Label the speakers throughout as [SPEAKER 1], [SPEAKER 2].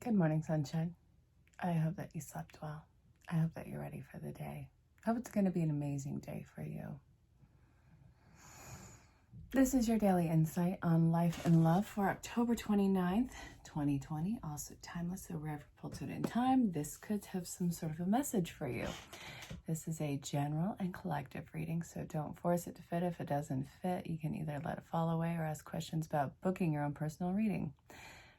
[SPEAKER 1] Good morning, sunshine. I hope that you slept well. I hope that you're ready for the day. I hope it's going to be an amazing day for you. This is your daily insight on life and love for October 29th, 2020. Also timeless, so wherever you pulled it in time, this could have some sort of a message for you. This is a general and collective reading, so don't force it to fit. If it doesn't fit, you can either let it fall away or ask questions about booking your own personal reading.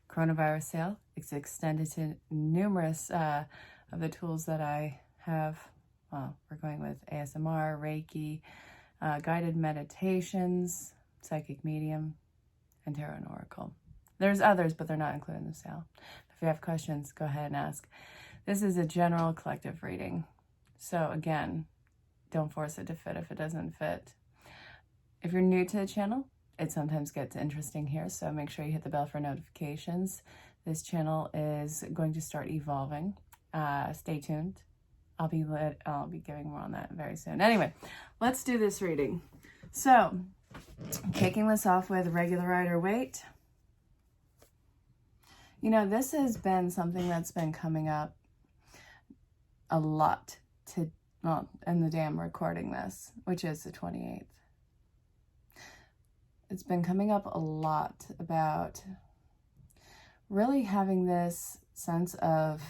[SPEAKER 1] Coronavirus sale. It's extended to numerous of the tools that I have. Well, we're going with ASMR, Reiki, guided meditations, psychic medium, and tarot and oracle. There's others, but they're not included in the sale. If you have questions, go ahead and ask. This is a general collective reading. So again, don't force it to fit if it doesn't fit. If you're new to the channel, it sometimes gets interesting here, so make sure you hit the bell for notifications. This channel is going to start evolving. Stay tuned. I'll be giving more on that very soon. Anyway, let's do this reading. So, kicking this off with regular Rider Waite. You know, this has been something that's been coming up a lot in the day I'm recording this, which is the 28th. It's been coming up a lot about really having this sense of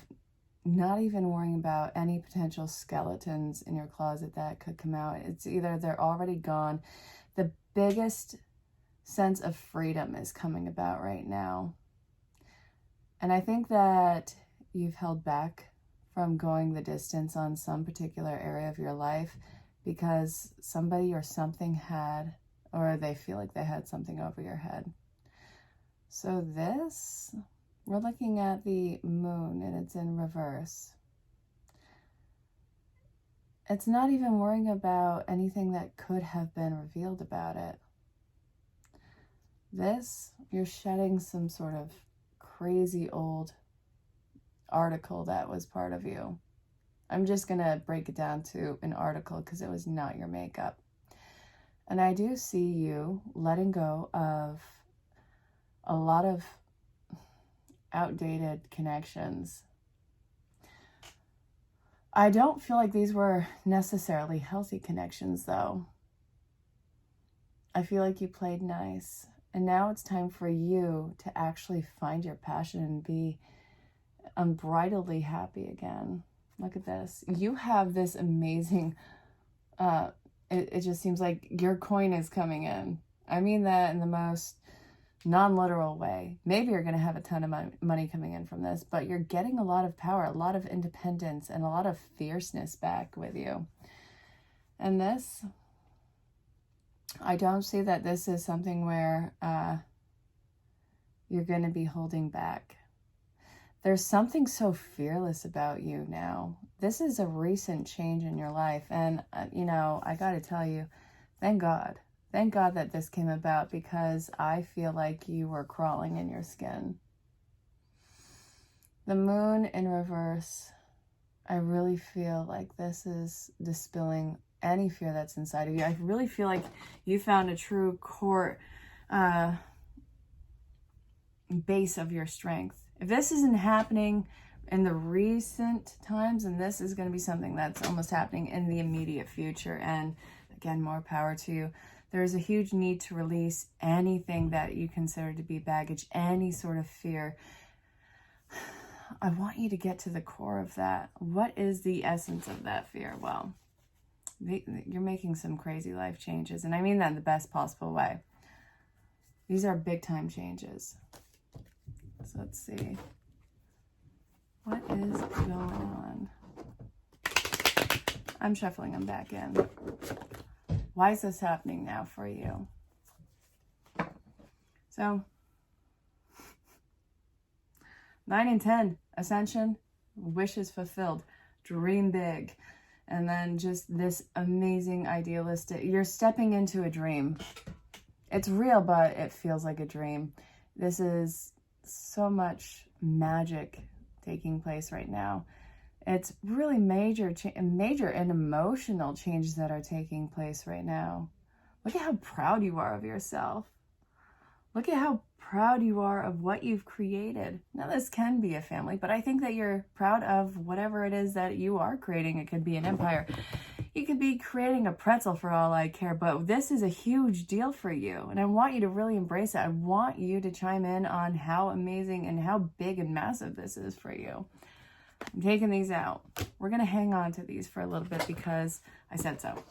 [SPEAKER 1] not even worrying about any potential skeletons in your closet that could come out. It's either they're already gone. The biggest sense of freedom is coming about right now. And I think that you've held back from going the distance on some particular area of your life because somebody or something had, or they feel like they had something over your head. So this, we're looking at the moon and it's in reverse. It's not even worrying about anything that could have been revealed about it. This, you're shedding some sort of crazy old article that was part of you. I'm just going to break it down to an article because it was not your makeup. And I do see you letting go of a lot of outdated connections. I don't feel like these were necessarily healthy connections, though. I feel like you played nice. And now it's time for you to actually find your passion and be unbridledly happy again. Look at this. You have this amazing... It just seems like your coin is coming in. I mean that in the most non-literal way. Maybe you're going to have a ton of money coming in from this, but you're getting a lot of power, a lot of independence, and a lot of fierceness back with you. And this, I don't see that this is something where you're going to be holding back. There's something so fearless about you now. This is a recent change in your life. And, you know, I got to tell you, thank God. Thank God that this came about because I feel like you were crawling in your skin. The moon in reverse, I really feel like this is dispelling any fear that's inside of you. I really feel like you found a true core base of your strength. If this isn't happening in the recent times, and this is going to be something that's almost happening in the immediate future, and again, more power to you. There's a huge need to release anything that you consider to be baggage, any sort of fear. I want you to get to the core of that. What is the essence of that fear? Well, you're making some crazy life changes, and I mean that in the best possible way. These are big time changes. So let's see. What is going on? I'm shuffling them back in. Why is this happening now for you? So, 9 and 10, ascension, wishes fulfilled, dream big. And then just this amazing idealistic, you're stepping into a dream. It's real, but it feels like a dream. This is so much magic taking place right now. It's really major and emotional changes that are taking place right now. Look at how proud you are of yourself. Look at how proud you are of what you've created. Now, this can be a family, but I think that you're proud of whatever it is that you are creating. It could be an empire. You could be creating a pretzel for all I care, but this is a huge deal for you. And I want you to really embrace it. I want you to chime in on how amazing and how big and massive this is for you. I'm taking these out. We're going to hang on to these for a little bit because I said so.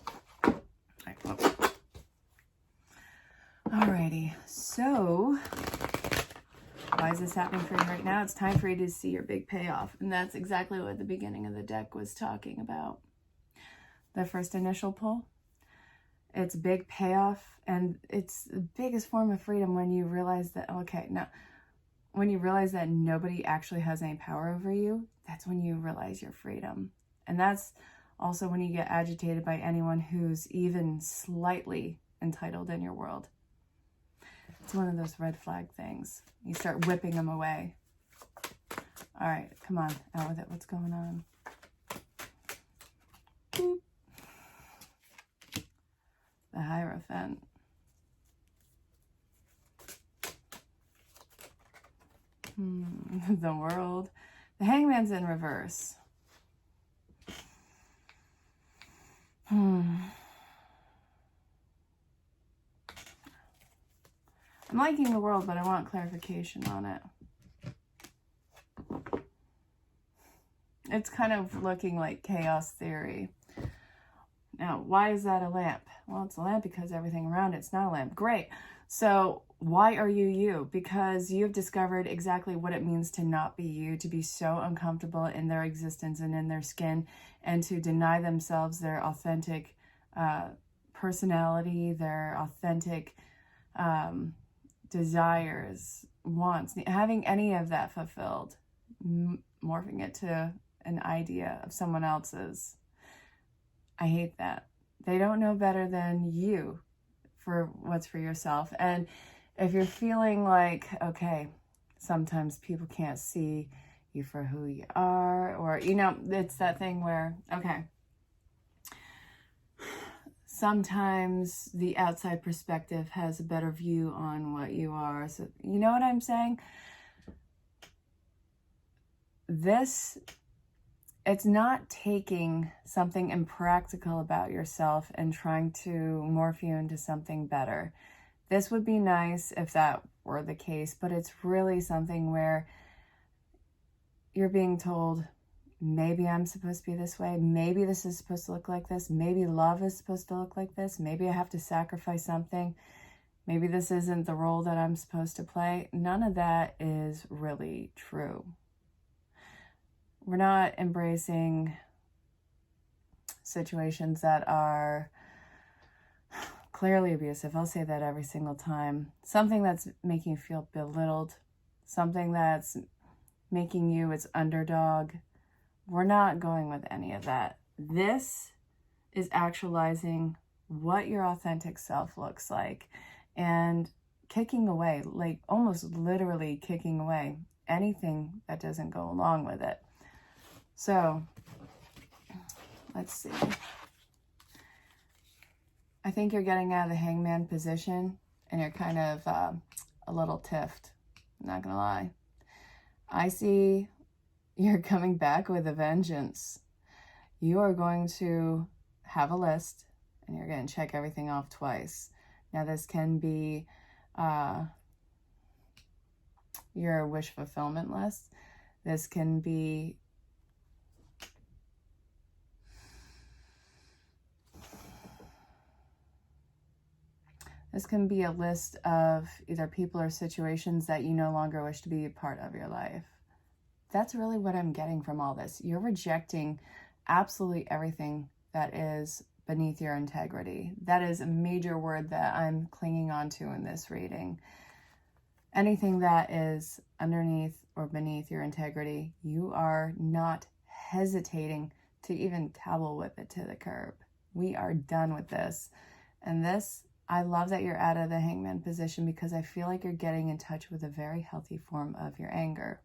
[SPEAKER 1] Alrighty, so why is this happening for you right now? It's time for you to see your big payoff. And that's exactly what the beginning of the deck was talking about. The first initial pull, it's big payoff, and it's the biggest form of freedom when you realize that, okay, now, when you realize that nobody actually has any power over you, that's when you realize your freedom. And that's also when you get agitated by anyone who's even slightly entitled in your world. It's one of those red flag things. You start whipping them away. All right, come on, out with it. What's going on? Boop. The Hierophant. The World. The Hangman's in reverse. I'm liking the World, but I want clarification on it. It's kind of looking like chaos theory. Now, why is that a lamp? Well, it's a lamp because everything around it's not a lamp. Great. So why are you you? Because you've discovered exactly what it means to not be you, to be so uncomfortable in their existence and in their skin, and to deny themselves their authentic personality, their authentic desires, wants, having any of that fulfilled, morphing it to an idea of someone else's. I hate that. They don't know better than you for what's for yourself. And if you're feeling like, okay, sometimes people can't see you for who you are, or, you know, it's that thing where, okay, sometimes the outside perspective has a better view on what you are. So, you know what I'm saying? It's not taking something impractical about yourself and trying to morph you into something better. This would be nice if that were the case, but it's really something where you're being told, maybe I'm supposed to be this way. Maybe this is supposed to look like this. Maybe love is supposed to look like this. Maybe I have to sacrifice something. Maybe this isn't the role that I'm supposed to play. None of that is really true. We're not embracing situations that are clearly abusive. I'll say that every single time. Something that's making you feel belittled. Something that's making you its underdog. We're not going with any of that. This is actualizing what your authentic self looks like and kicking away, like almost literally kicking away anything that doesn't go along with it. So, let's see. I think you're getting out of the hangman position and you're kind of a little tiffed. I'm not going to lie. I see you're coming back with a vengeance. You are going to have a list and you're going to check everything off twice. Now, this can be your wish fulfillment list. This can be a list of either people or situations that you no longer wish to be a part of your life. That's really what I'm getting from all this. You're rejecting absolutely everything that is beneath your integrity. That is a major word that I'm clinging on to in this reading. Anything that is underneath or beneath your integrity, you are not hesitating to even towel whip it to the curb. We are done with this. And this, I love that you're out of the hangman position because I feel like you're getting in touch with a very healthy form of your anger.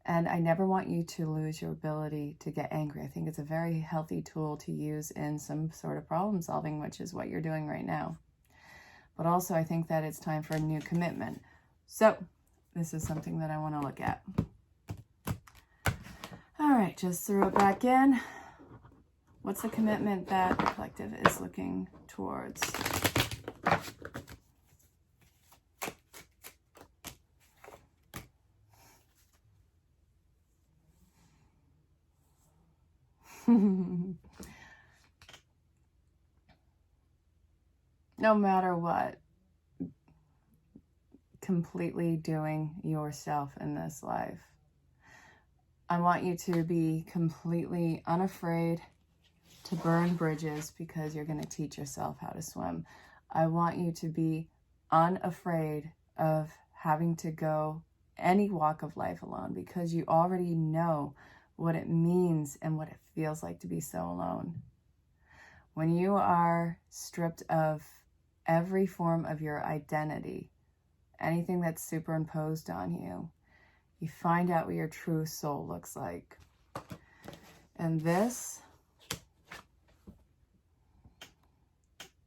[SPEAKER 1] And I never want you to lose your ability to get angry. I think it's a very healthy tool to use in some sort of problem solving, which is what you're doing right now. But also I think that it's time for a new commitment. So this is something that I want to look at. All right, just throw it back in. What's the commitment that the collective is looking towards? No matter what, completely doing yourself in this life. I want you to be completely unafraid to burn bridges because you're going to teach yourself how to swim. I want you to be unafraid of having to go any walk of life alone because you already know what it means and what it feels like to be so alone. When you are stripped of every form of your identity, anything that's superimposed on you, you find out what your true soul looks like. And this,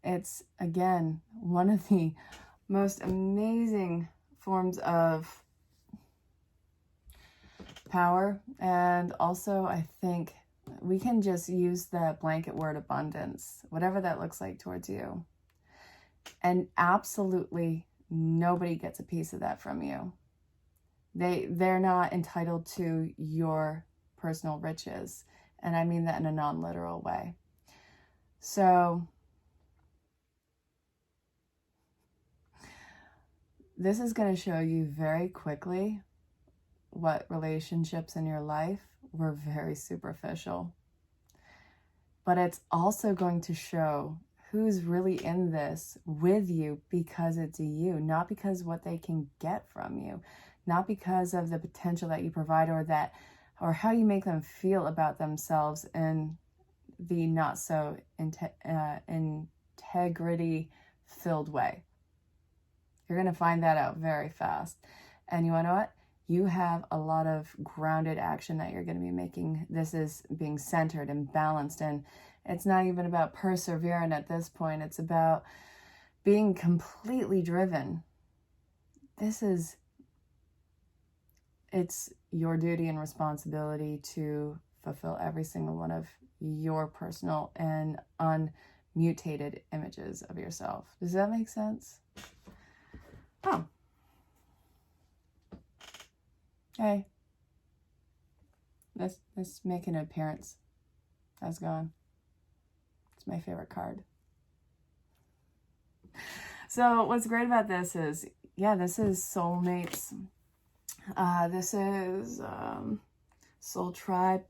[SPEAKER 1] it's, again, one of the most amazing forms of power. And also, I think we can just use the blanket word abundance, whatever that looks like towards you. And absolutely nobody gets a piece of that from you. They're not entitled to your personal riches. And I mean that in a non-literal way. So this is going to show you very quickly what relationships in your life were very superficial. But it's also going to show who's really in this with you because it's you, not because what they can get from you, not because of the potential that you provide or how you make them feel about themselves in the not so integrity filled way. You're going to find that out very fast. And you want to know what? You have a lot of grounded action that you're going to be making. This is being centered and balanced, and it's not even about persevering at this point. It's about being completely driven. It's your duty and responsibility to fulfill every single one of your personal and unmutated images of yourself. Does that make sense? Oh. Hey. Let's make an appearance. How's it going? It's my favorite card. So what's great about this is, this is soulmates. This is soul tribe.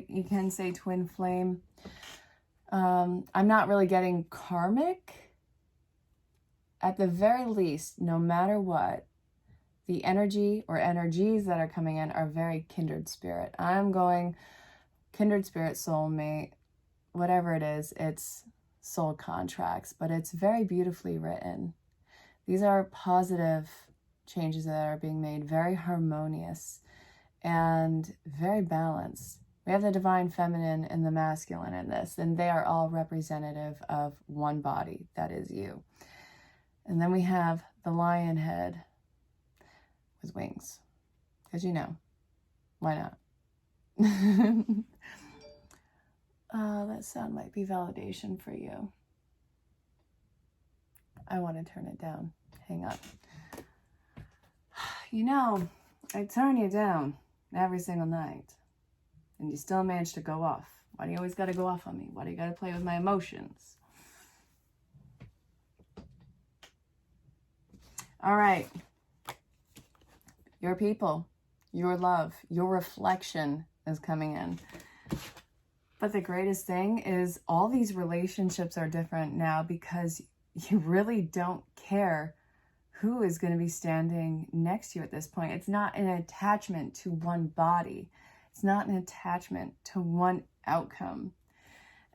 [SPEAKER 1] You can say twin flame. I'm not really getting karmic. At the very least, no matter what, the energy or energies that are coming in are very kindred spirit. I'm going kindred spirit, soulmate, whatever it is, it's soul contracts, but it's very beautifully written. These are positive changes that are being made, very harmonious and very balanced. We have the divine feminine and the masculine in this, and they are all representative of one body, that is you. And then we have the lion head with wings, because why not? That sound might be validation for you. I want to turn it down. Hang on. I turn you down every single night, and you still manage to go off. Why do you always got to go off on me? Why do you got to play with my emotions? All right. Your people, your love, your reflection is coming in. But the greatest thing is all these relationships are different now because you really don't care who is going to be standing next to you at this point. It's not an attachment to one body. It's not an attachment to one outcome.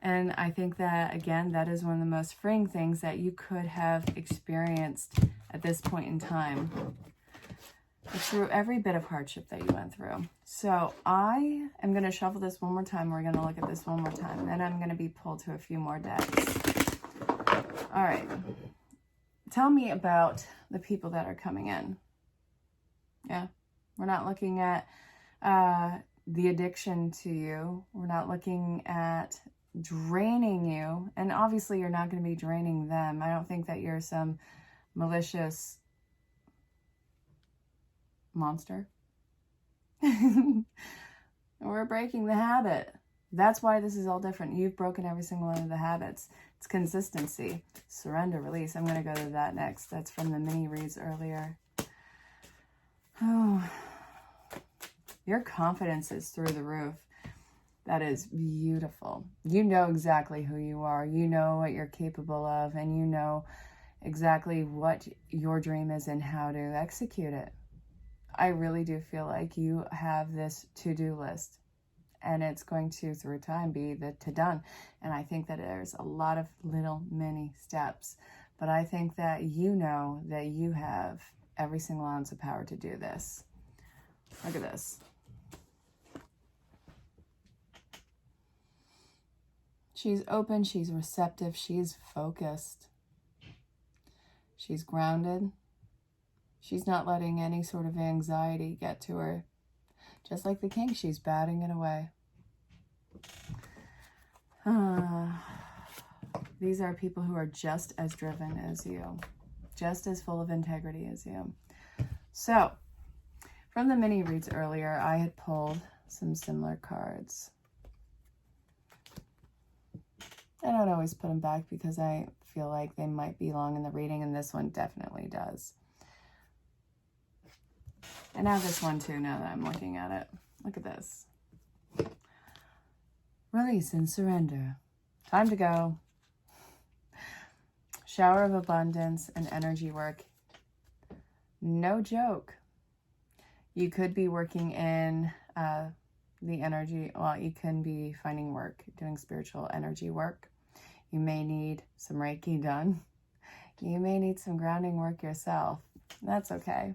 [SPEAKER 1] And I think that, again, that is one of the most freeing things that you could have experienced at this point in time, through every bit of hardship that you went through. So I am going to shuffle this one more time. We're going to look at this one more time. Then I'm going to be pulled to a few more decks. All right. tell me about the people that are coming in. Yeah, we're not looking at the addiction to you. We're not looking at draining you. And obviously you're not going to be draining them. I don't think that you're some malicious monster. We're breaking the habit. That's why this is all different. You've broken every single one of the habits. It's consistency, surrender, release. I'm going to go to that next. That's from the mini reads earlier. Oh, your confidence is through the roof. That is beautiful. You know exactly who you are. You know what you're capable of, and you know exactly what your dream is and how to execute it. I really do feel like you have this to-do list, and it's going to, through time, be the to-done. And I think that there's a lot of little mini steps, but I think that you know that you have every single ounce of power to do this. Look at this. She's open, she's receptive, she's focused. She's grounded. She's not letting any sort of anxiety get to her. Just like the king, she's batting it away. These are people who are just as driven as you, just as full of integrity as you. So, from the mini reads earlier, I had pulled some similar cards. I don't always put them back because I feel like they might belong in the reading, and this one definitely does. And I have this one too now that I'm looking at it. Look at this. Release and surrender. Time to go. Shower of abundance and energy work. No joke. You could be working in the energy, well, you can be finding work, doing spiritual energy work. You may need some Reiki done. You may need some grounding work yourself. That's okay.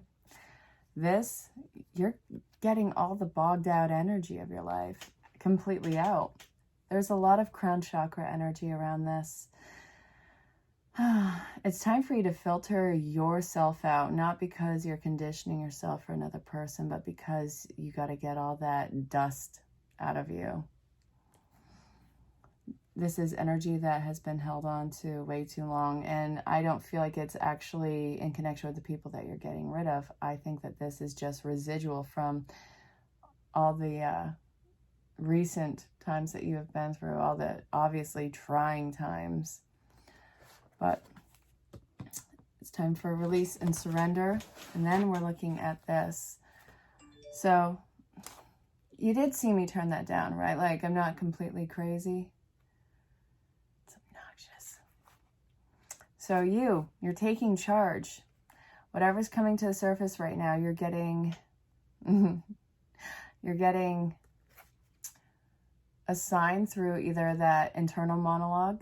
[SPEAKER 1] This, you're getting all the bogged out energy of your life completely out. There's a lot of crown chakra energy around this. It's time for you to filter yourself out, not because you're conditioning yourself for another person, but because you got to get all that dust out of you. This is energy that has been held on to way too long, and I don't feel like it's actually in connection with the people that you're getting rid of. I think that this is just residual from all the recent times that you have been through, all the obviously trying times. But it's time for release and surrender. And then we're looking at this. So you did see me turn that down, right? Like, I'm not completely crazy. It's obnoxious. So you're taking charge. Whatever's coming to the surface right now, you're getting a sign through either that internal monologue,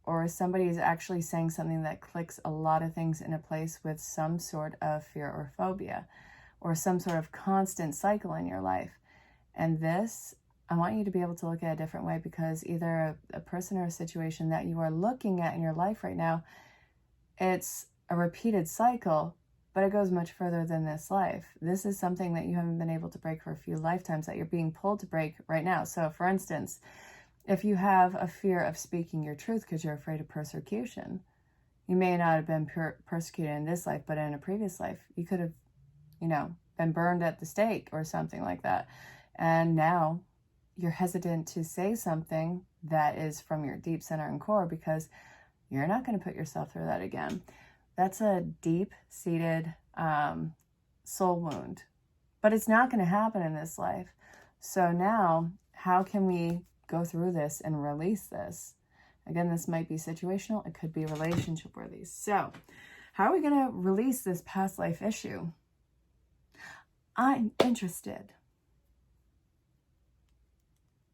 [SPEAKER 1] or somebody is actually saying something that clicks a lot of things into place with some sort of fear or phobia, or some sort of constant cycle in your life. And this, I want you to be able to look at a different way, because either a person or a situation that you are looking at in your life right now, it's a repeated cycle, but it goes much further than this life. This is something that you haven't been able to break for a few lifetimes that you're being pulled to break right now. So for instance, if you have a fear of speaking your truth because you're afraid of persecution, you may not have been persecuted in this life, but in a previous life, you could have, been burned at the stake or something like that. And now you're hesitant to say something that is from your deep center and core because you're not going to put yourself through that again. That's a deep-seated soul wound, but it's not going to happen in this life. So now, how can we go through this and release this? Again, this might be situational. It could be relationship worthy. So how are we going to release this past life issue? I'm interested.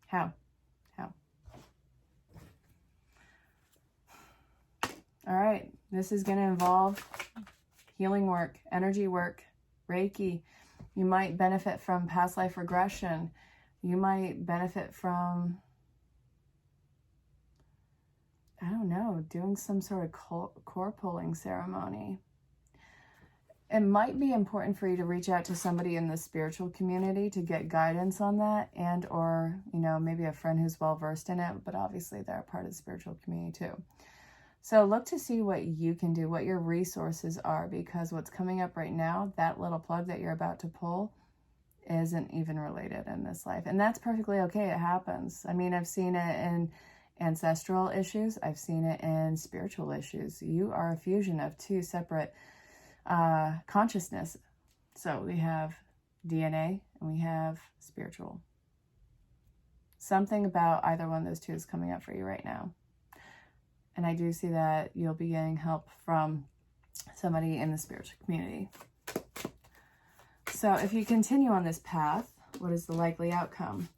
[SPEAKER 1] How? All right. This is going to involve healing work, energy work, Reiki. You might benefit from past life regression. You might benefit from I don't know, doing some sort of core pulling ceremony. It might be important for you to reach out to somebody in the spiritual community to get guidance on that, and or, you know, maybe a friend who's well versed in it, but obviously they're a part of the spiritual community too. So look to see what you can do, what your resources are, because what's coming up right now, that little plug that you're about to pull, isn't even related in this life. And that's perfectly okay. It happens. I mean, I've seen it in ancestral issues. I've seen it in spiritual issues. You are a fusion of two separate consciousness. So we have DNA and we have spiritual. Something about either one of those two is coming up for you right now. And I do see that you'll be getting help from somebody in the spiritual community. So if you continue on this path, what is the likely outcome?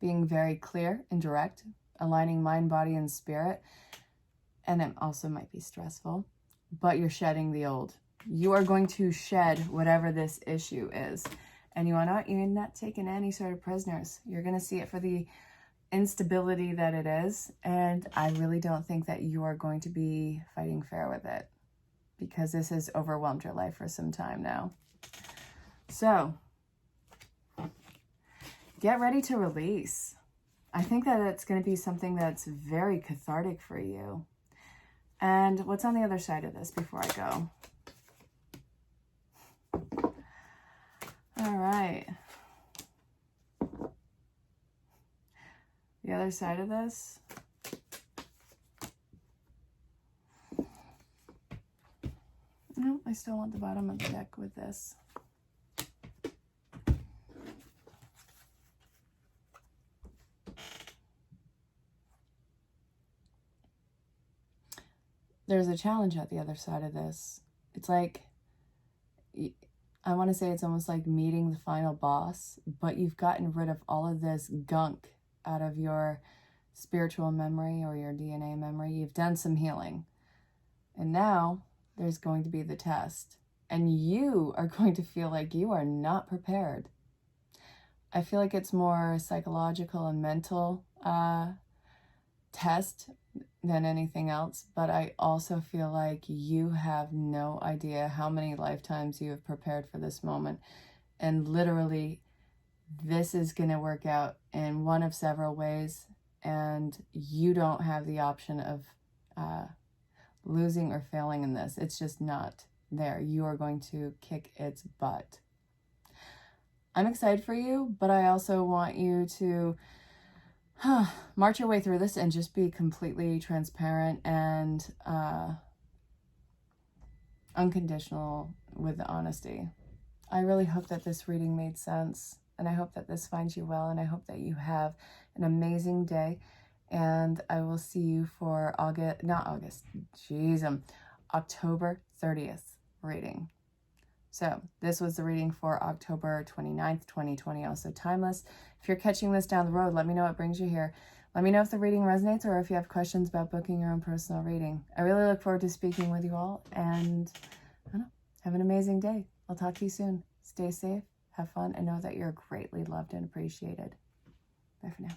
[SPEAKER 1] Being very clear and direct, aligning mind, body, and spirit. And it also might be stressful, but you're shedding the old. You are going to shed whatever this issue is. And you are not, you're not taking any sort of prisoners. You're going to see it for the instability that it is. And I really don't think that you are going to be fighting fair with it, because this has overwhelmed your life for some time now. So get ready to release. I think that it's going to be something that's very cathartic for you. And what's on the other side of this before I go? All right. The other side of this. No, I still want the bottom of the deck with this. There's a challenge at the other side of this. It's like, I want to say it's almost like meeting the final boss, but you've gotten rid of all of this gunk out of your spiritual memory or your DNA memory. You've done some healing. And now there's going to be the test. And you are going to feel like you are not prepared. I feel like it's more psychological and mental test than anything else, but I also feel like you have no idea how many lifetimes you have prepared for this moment. And literally, this is going to work out in one of several ways, and you don't have the option of losing or failing in this. It's just not there. You are going to kick its butt. I'm excited for you, but I also want you to march your way through this and just be completely transparent and unconditional with the honesty. I really hope that this reading made sense, and I hope that this finds you well, and I hope that you have an amazing day. And I will see you for October 30th reading. So this was the reading for October 29th, 2020, also timeless. If you're catching this down the road, let me know what brings you here. Let me know if the reading resonates or if you have questions about booking your own personal reading. I really look forward to speaking with you all, and I don't know, have an amazing day. I'll talk to you soon. Stay safe, have fun, and know that you're greatly loved and appreciated. Bye for now.